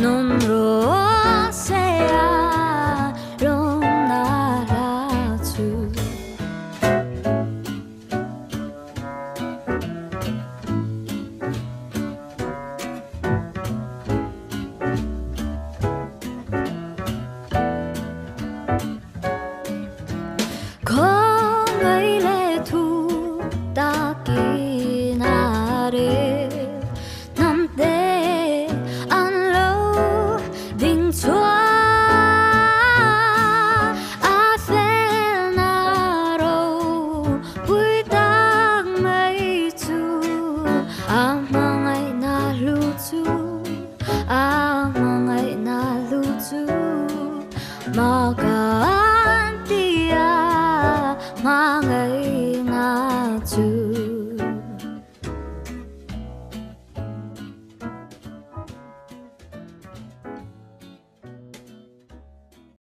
non rosea rong nara chu có mấy lệ thu ta kỳ nare năm tê ăn lâu đình chúa a phê na râu vui tang mấy chu a mang ngày na lu chu a mang ngày na lu chu mà cả tia mang ngày na chu